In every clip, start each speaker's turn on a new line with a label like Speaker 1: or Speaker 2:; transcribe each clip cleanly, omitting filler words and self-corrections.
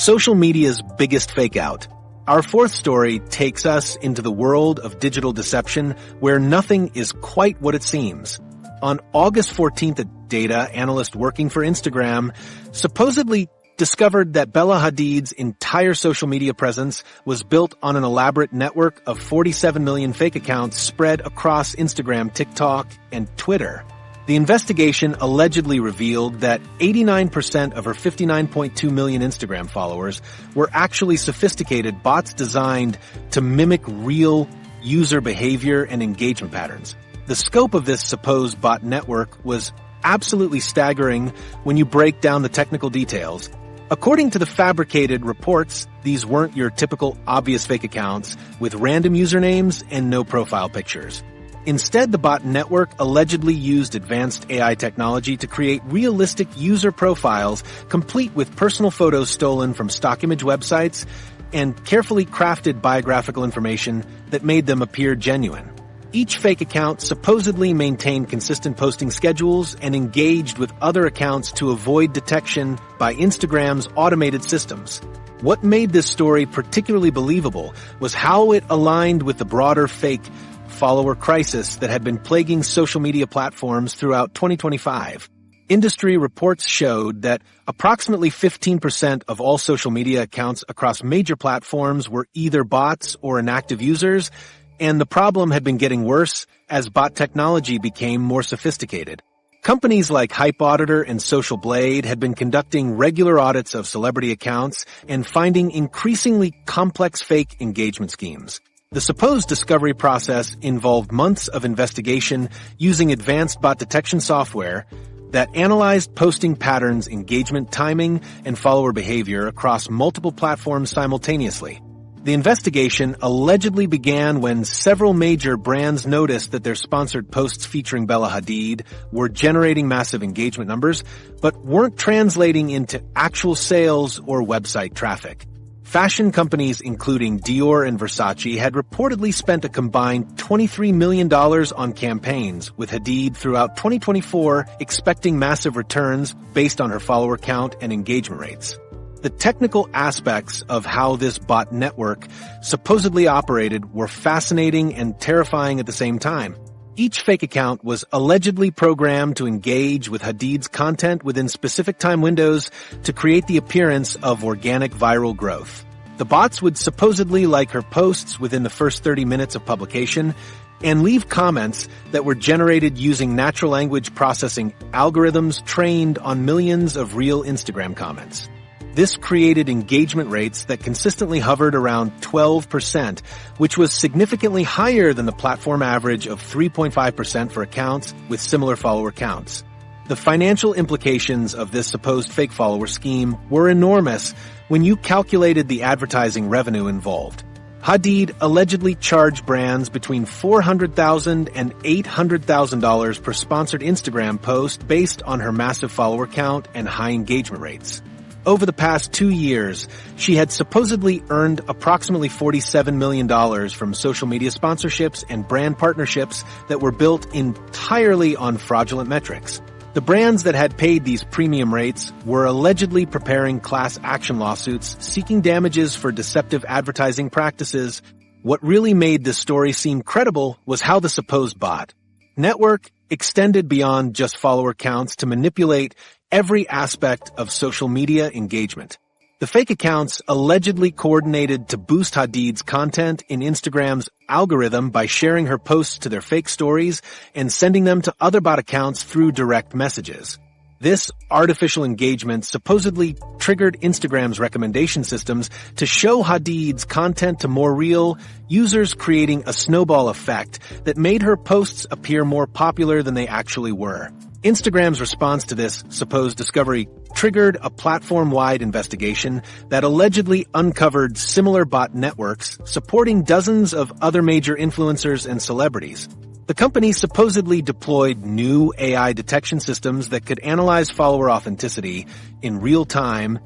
Speaker 1: Social media's biggest fake out. Our fourth story takes us into the world of digital deception where nothing is quite what it seems. On August 14th, a data analyst working for Instagram supposedly discovered that Bella Hadid's entire social media presence was built on an elaborate network of 47 million fake accounts spread across Instagram, TikTok, and Twitter. The investigation allegedly revealed that 89% of her 59.2 million Instagram followers were actually sophisticated bots designed to mimic real user behavior and engagement patterns. The scope of this supposed bot network was absolutely staggering when you break down the technical details. According to the fabricated reports, these weren't your typical obvious fake accounts with random usernames and no profile pictures. Instead, the bot network allegedly used advanced AI technology to create realistic user profiles complete with personal photos stolen from stock image websites and carefully crafted biographical information that made them appear genuine. Each fake account supposedly maintained consistent posting schedules and engaged with other accounts to avoid detection by Instagram's automated systems. What made this story particularly believable was how it aligned with the broader fake follower crisis that had been plaguing social media platforms throughout 2025. Industry reports showed that approximately 15% of all social media accounts across major platforms were either bots or inactive users, and the problem had been getting worse as bot technology became more sophisticated. Companies like Hype Auditor and Social Blade had been conducting regular audits of celebrity accounts and finding increasingly complex fake engagement schemes. The supposed discovery process involved months of investigation using advanced bot detection software that analyzed posting patterns, engagement timing, and follower behavior across multiple platforms simultaneously. The investigation allegedly began when several major brands noticed that their sponsored posts featuring Bella Hadid were generating massive engagement numbers, but weren't translating into actual sales or website traffic. Fashion companies including Dior and Versace had reportedly spent a combined $23 million on campaigns with Hadid throughout 2024, expecting massive returns based on her follower count and engagement rates. The technical aspects of how this bot network supposedly operated were fascinating and terrifying at the same time. Each fake account was allegedly programmed to engage with Hadid's content within specific time windows to create the appearance of organic viral growth. The bots would supposedly like her posts within the first 30 minutes of publication and leave comments that were generated using natural language processing algorithms trained on millions of real Instagram comments. This created engagement rates that consistently hovered around 12%, which was significantly higher than the platform average of 3.5% for accounts with similar follower counts. The financial implications of this supposed fake follower scheme were enormous when you calculated the advertising revenue involved. Hadid allegedly charged brands between $400,000 and $800,000 per sponsored Instagram post based on her massive follower count and high engagement rates. Over the past 2 years, she had supposedly earned approximately $47 million from social media sponsorships and brand partnerships that were built entirely on fraudulent metrics. The brands that had paid these premium rates were allegedly preparing class action lawsuits seeking damages for deceptive advertising practices. What really made this story seem credible was how the supposed bot network extended beyond just follower counts to manipulate every aspect of social media engagement. The fake accounts allegedly coordinated to boost Hadid's content in Instagram's algorithm by sharing her posts to their fake stories and sending them to other bot accounts through direct messages. This artificial engagement supposedly triggered Instagram's recommendation systems to show Hadid's content to more real users, creating a snowball effect that made her posts appear more popular than they actually were. Instagram's response to this supposed discovery triggered a platform-wide investigation that allegedly uncovered similar bot networks supporting dozens of other major influencers and celebrities. The company supposedly deployed new AI detection systems that could analyze follower authenticity in real time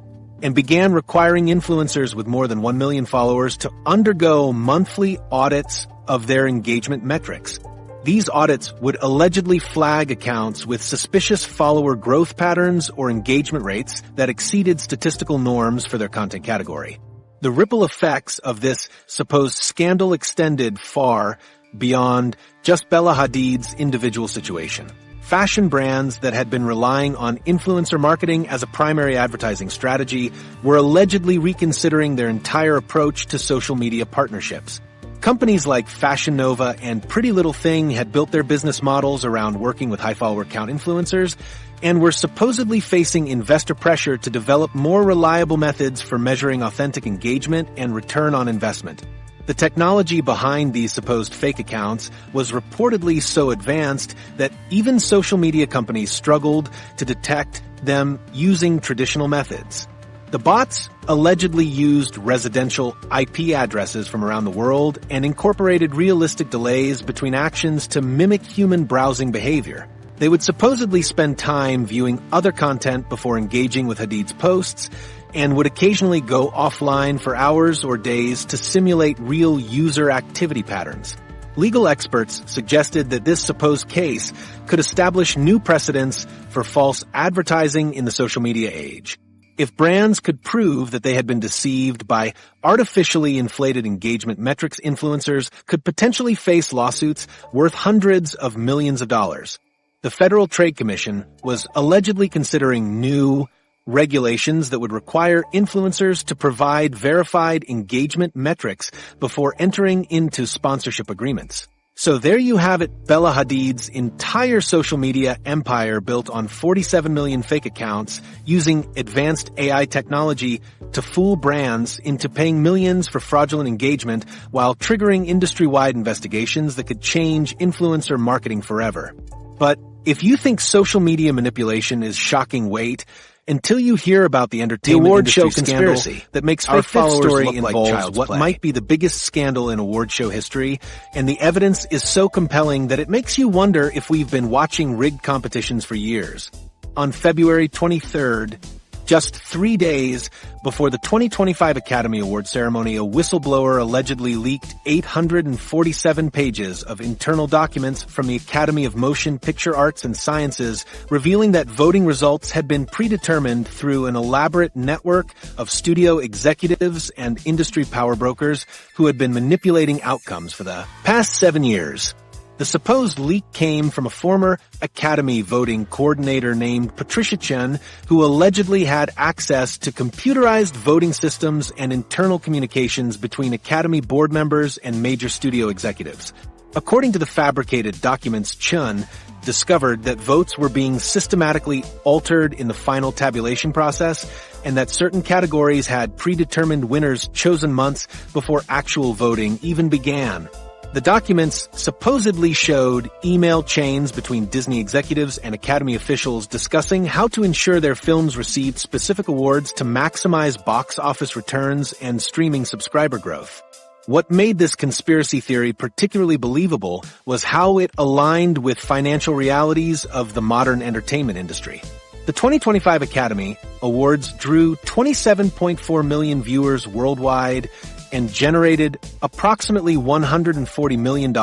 Speaker 1: and began requiring influencers with more than 1 million followers to undergo monthly audits of their engagement metrics. These audits would allegedly flag accounts with suspicious follower growth patterns or engagement rates that exceeded statistical norms for their content category. The ripple effects of this supposed scandal extended far beyond just Bella Hadid's individual situation. Fashion brands that had been relying on influencer marketing as a primary advertising strategy were allegedly reconsidering their entire approach to social media partnerships. Companies like Fashion Nova and Pretty Little Thing had built their business models around working with high follower count influencers and were supposedly facing investor pressure to develop more reliable methods for measuring authentic engagement and return on investment. The technology behind these supposed fake accounts was reportedly so advanced that even social media companies struggled to detect them using traditional methods. The bots allegedly used residential IP addresses from around the world and incorporated realistic delays between actions to mimic human browsing behavior. They would supposedly spend time viewing other content before engaging with Hadid's posts, and would occasionally go offline for hours or days to simulate real user activity patterns. Legal experts suggested that this supposed case could establish new precedents for false advertising in the social media age. If brands could prove that they had been deceived by artificially inflated engagement metrics, influencers could potentially face lawsuits worth hundreds of millions of dollars. The Federal Trade Commission was allegedly considering new regulations that would require influencers to provide verified engagement metrics before entering into sponsorship agreements. So there you have it, Bella Hadid's entire social media empire built on 47 million fake accounts using advanced AI technology to fool brands into paying millions for fraudulent engagement while triggering industry-wide investigations that could change influencer marketing forever. But if you think social media manipulation is shocking weight, until you hear about the entertainment award show conspiracy that makes our followers story look involves like what might be the biggest scandal in award show history, and the evidence is so compelling that it makes you wonder if we've been watching rigged competitions for years. On February 23rd, just 3 days before the 2025 Academy Award ceremony, a whistleblower allegedly leaked 847 pages of internal documents from the Academy of Motion Picture Arts and Sciences, revealing that voting results had been predetermined through an elaborate network of studio executives and industry power brokers who had been manipulating outcomes for the past 7 years. The supposed leak came from a former Academy voting coordinator named Patricia Chen, who allegedly had access to computerized voting systems and internal communications between Academy board members and major studio executives. According to the fabricated documents, Chen discovered that votes were being systematically altered in the final tabulation process, and that certain categories had predetermined winners chosen months before actual voting even began. The documents supposedly showed email chains between Disney executives and Academy officials discussing how to ensure their films received specific awards to maximize box office returns and streaming subscriber growth. What made this conspiracy theory particularly believable was how it aligned with financial realities of the modern entertainment industry. The 2025 Academy Awards drew 27.4 million viewers worldwide and generated approximately $140 million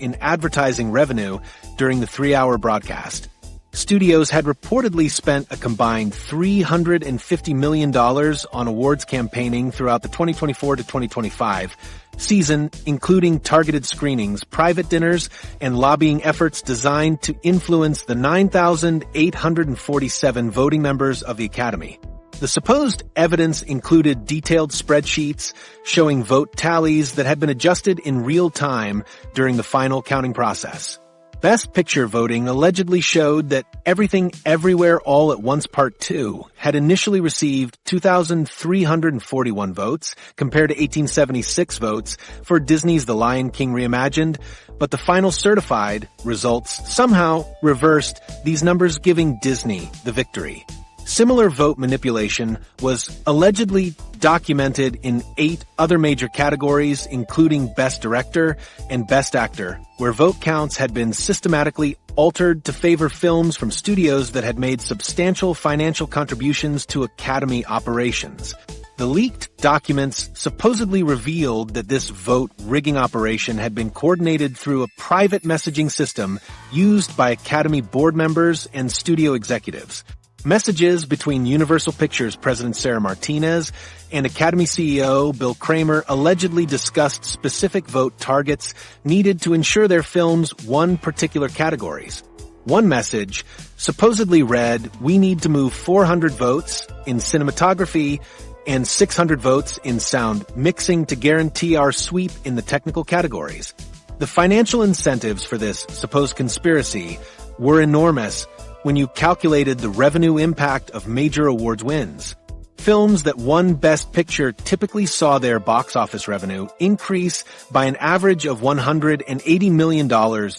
Speaker 1: in advertising revenue during the 3-hour broadcast. Studios had reportedly spent a combined $350 million on awards campaigning throughout the 2024 to 2025 season, including targeted screenings, private dinners, and lobbying efforts designed to influence the 9,847 voting members of the Academy. The supposed evidence included detailed spreadsheets showing vote tallies that had been adjusted in real time during the final counting process. Best Picture voting allegedly showed that Everything Everywhere All at Once Part 2 had initially received 2,341 votes compared to 1,876 votes for Disney's The Lion King Reimagined, but the final certified results somehow reversed these numbers, giving Disney the victory. Similar vote manipulation was allegedly documented in 8 other major categories, including Best Director and Best Actor, where vote counts had been systematically altered to favor films from studios that had made substantial financial contributions to Academy operations. The leaked documents supposedly revealed that this vote rigging operation had been coordinated through a private messaging system used by Academy board members and studio executives. Messages between Universal Pictures President Sarah Martinez and Academy CEO Bill Kramer allegedly discussed specific vote targets needed to ensure their films won particular categories. One message supposedly read, "We need to move 400 votes in cinematography and 600 votes in sound mixing to guarantee our sweep in the technical categories." The financial incentives for this supposed conspiracy were enormous when you calculated the revenue impact of major awards wins. Films that won Best Picture typically saw their box office revenue increase by an average of $180 million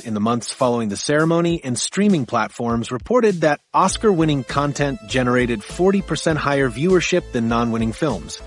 Speaker 1: in the months following the ceremony, and streaming platforms reported that Oscar-winning content generated 40% higher viewership than non-winning films.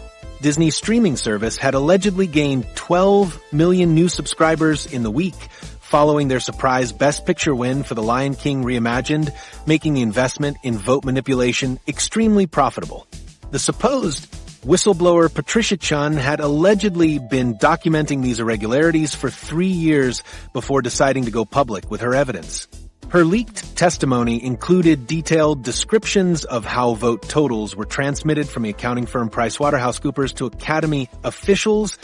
Speaker 1: Disney's streaming service had allegedly gained 12 million new subscribers in the week following their surprise Best Picture win for The Lion King Reimagined, making the investment in vote manipulation extremely profitable. The supposed whistleblower Patricia Chun had allegedly been documenting these irregularities for 3 years before deciding to go public with her evidence. Her leaked testimony included detailed descriptions of how vote totals were transmitted from the accounting firm PricewaterhouseCoopers to Academy officials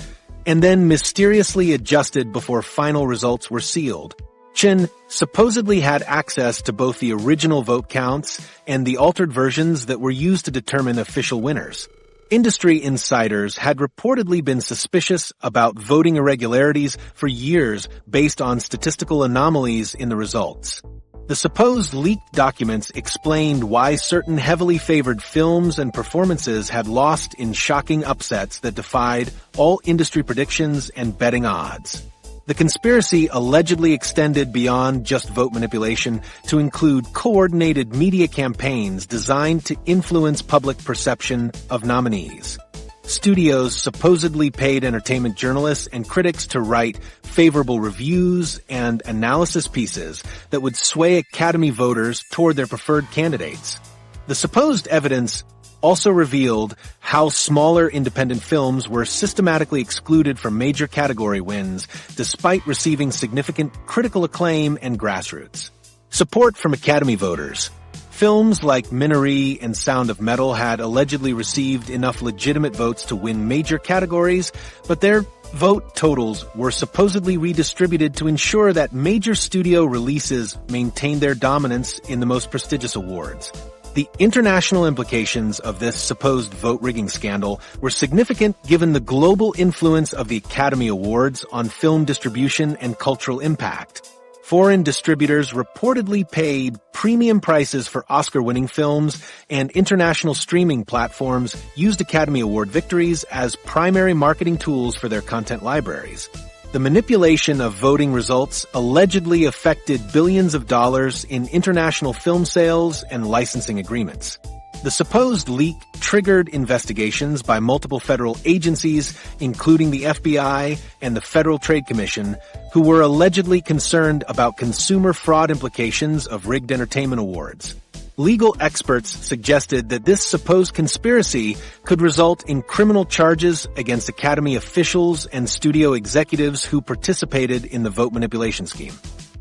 Speaker 1: and then mysteriously adjusted before final results were sealed. Chin supposedly had access to both the original vote counts and the altered versions that were used to determine official winners. Industry insiders had reportedly been suspicious about voting irregularities for years based on statistical anomalies in the results. The supposed leaked documents explained why certain heavily favored films and performances had lost in shocking upsets that defied all industry predictions and betting odds. The conspiracy allegedly extended beyond just vote manipulation to include coordinated media campaigns designed to influence public perception of nominees. Studios supposedly paid entertainment journalists and critics to write favorable reviews and analysis pieces that would sway Academy voters toward their preferred candidates. The supposed evidence also revealed how smaller independent films were systematically excluded from major category wins despite receiving significant critical acclaim and grassroots support from Academy voters. Films like Minari and Sound of Metal had allegedly received enough legitimate votes to win major categories, but their vote totals were supposedly redistributed to ensure that major studio releases maintained their dominance in the most prestigious awards. The international implications of this supposed vote-rigging scandal were significant given the global influence of the Academy Awards on film distribution and cultural impact. Foreign distributors reportedly paid premium prices for Oscar-winning films, and international streaming platforms used Academy Award victories as primary marketing tools for their content libraries. The manipulation of voting results allegedly affected billions of dollars in international film sales and licensing agreements. The supposed leak triggered investigations by multiple federal agencies, including the FBI and the Federal Trade Commission, who were allegedly concerned about consumer fraud implications of rigged entertainment awards. Legal experts suggested that this supposed conspiracy could result in criminal charges against Academy officials and studio executives who participated in the vote manipulation scheme.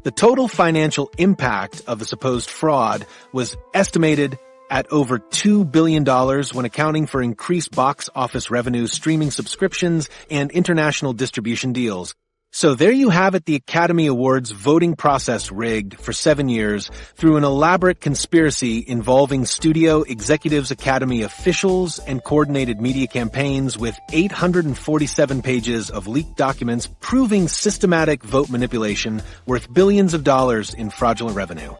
Speaker 1: The total financial impact of the supposed fraud was estimated at over $2 billion when accounting for increased box office revenue, streaming subscriptions, and international distribution deals. So there you have it, the Academy Awards voting process rigged for 7 years through an elaborate conspiracy involving studio executives, Academy officials, and coordinated media campaigns, with 847 pages of leaked documents proving systematic vote manipulation worth billions of dollars in fraudulent revenue.